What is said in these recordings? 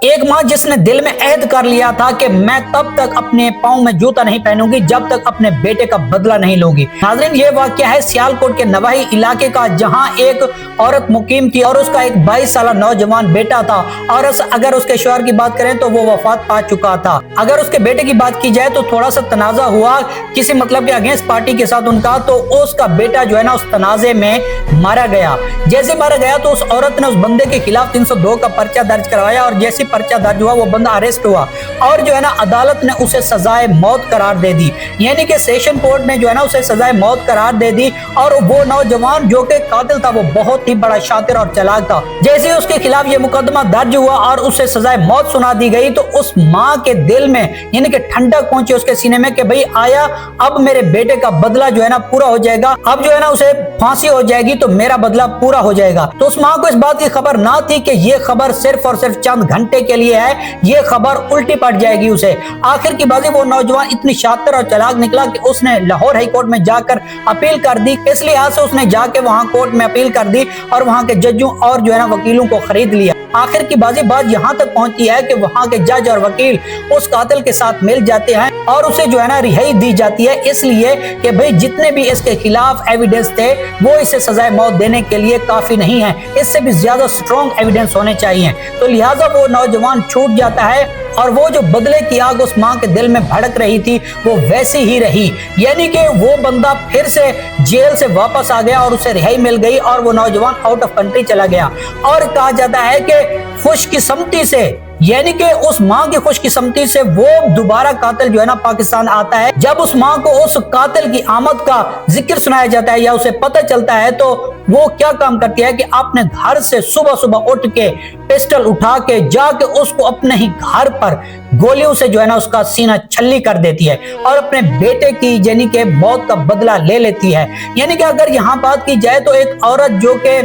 ایک ماں جس نے دل میں عہد کر لیا تھا کہ میں تب تک اپنے پاؤں میں جوتا نہیں پہنوں گی جب تک اپنے بیٹے کا بدلہ نہیں لوں گی۔ ناظرین، یہ واقعہ ہے سیالکوٹ کے نواحی علاقے کا، جہاں ایک عورت مقیم تھی اور اس کا ایک 22 سالہ نوجوان بیٹا تھا، اور اگر اس کے شوہر کی بات کریں تو وہ وفات پا چکا تھا۔ اگر اس کے بیٹے کی بات کی جائے تو تھوڑا سا تنازع ہوا کسی مطلب کے اگینسٹ پارٹی کے ساتھ ان کا، تو اس کا بیٹا جو ہے نا اس تنازع میں مارا گیا۔ جیسے مارا گیا تو اس عورت نے اس بندے کے خلاف 302 کا پرچہ درج کروایا، اور جیسی پرچہ درج ہوا وہ بندہ اریسٹ ہوا، اور جو ہے نا عدالت نے اسے سزائے موت قرار دے دی، یعنی کہ سیشن کورٹ نے جو ہے نا اسے سزائے موت قرار دے دی۔ اور وہ نوجوان جو کہ قاتل تھا وہ بہت ہی بڑا شاطر اور چلاک تھا۔ جیسے اس کے خلاف یہ مقدمہ درج ہوا اور اسے سزائے موت سنا دی گئی تو اس ماں کے دل میں یعنی کہ ٹھنڈک پہنچی اس کے سینے میں کہ بھئی آیا اب میرے بیٹے کا بدلہ جو ہے نا پورا ہو جائے گا، اب جو ہے نا اسے پھانسی ہو جائے گی تو میرا بدلہ پورا ہو جائے گا۔ تو اس ماں کو اس بات کی خبر نہ تھی کہ یہ خبر صرف اور صرف چند گھنٹے کے لیے ہے، یہ خبر الٹی پڑ جائے گی اسے۔ آخر کی بازی وہ نوجوان اتنی شاطر اور چلاک نکلا کہ اس نے لاہور ہائی کورٹ میں جا کر اپیل کر دی۔ اس لحاظ سے اس نے جا کے وہاں کورٹ میں اپیل کر دی اور وہاں کے ججوں اور جو ہے نا وکیلوں کو خرید لیا۔ آخر کی بازی بات یہاں تک پہنچتی ہے کہ وہاں کے جج اور وکیل اس قاتل کے ساتھ مل جاتے ہیں اور اسے جو ہے نا رہائی دی جاتی ہے، اس لیے کہ بھئی جتنے بھی اس کے خلاف ایویڈنس تھے وہ اسے سزائے موت دینے کے لیے کافی نہیں ہے، اس سے بھی زیادہ سٹرونگ ایویڈنس ہونے چاہیے۔ تو لہٰذا وہ نوجوان چھوٹ جاتا ہے اور وہ جو بدلے کی آگ اس ماں کے دل میں بھڑک رہی تھی وہ ویسی ہی رہی، یعنی کہ وہ بندہ پھر سے جیل سے واپس آ گیا اور اسے رہائی مل گئی اور وہ نوجوان آؤٹ آف کنٹری چلا گیا۔ اور کہا جاتا ہے کہ خوش قسمتی سے، یعنی کہ اس ماں کی خوش قسمتی سے وہ دوبارہ قاتل جو ہے نا پاکستان آتا ہے۔ جب اس ماں کو اس قاتل کی آمد کا ذکر سنایا جاتا ہے یا اسے پتہ چلتا ہے تو وہ کیا کام کرتی ہے کہ اپنے گھر سے صبح صبح اٹھ کے پسٹل اٹھا کے جا کے اس کو اپنے ہی گھر پر گولیوں سے جو ہے نا اس کا سینہ چھلی کر دیتی ہے اور اپنے بیٹے کی یعنی کہ موت کا بدلہ لے لیتی ہے۔ یعنی کہ اگر یہاں بات کی جائے تو ایک عورت جو کہ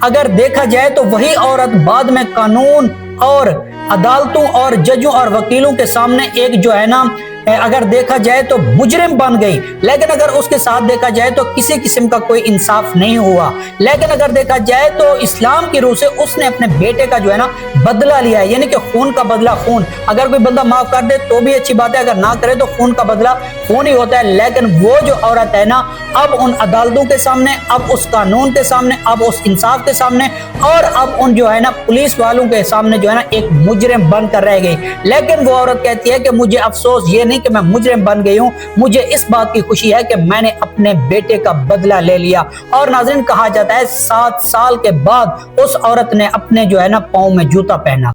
اگر دیکھا جائے تو وہی عورت بعد میں قانون اور عدالتوں اور ججوں اور وکیلوں کے سامنے ایک جو ہے نا اگر دیکھا جائے تو مجرم بن گئی، لیکن اگر اس کے ساتھ دیکھا جائے تو کسی قسم کا کوئی انصاف نہیں ہوا۔ لیکن اگر دیکھا جائے تو اسلام کی روح سے اس نے اپنے بیٹے کا جو ہے نا بدلہ لیا ہے، یعنی کہ خون کا بدلہ خون۔ اگر کوئی بندہ معاف کر دے تو بھی اچھی بات ہے، اگر نہ کرے تو خون کا بدلہ خون ہی ہوتا ہے۔ لیکن وہ جو عورت ہے نا اب ان عدالتوں کے سامنے، اب اس قانون کے سامنے، اب اس انصاف کے سامنے اور اب ان جو ہے نا پولیس والوں کے سامنے جو ہے نا ایک مجرم بن کر رہ گئی۔ لیکن وہ عورت کہتی ہے کہ مجھے افسوس یہ نہیں کہ میں مجرم بن گئی ہوں، مجھے اس بات کی خوشی ہے کہ میں نے اپنے بیٹے کا بدلہ لے لیا۔ اور ناظرین، کہا جاتا ہے 7 سال کے بعد اس عورت نے اپنے جو ہے نا پاؤں میں جوتا پہنا۔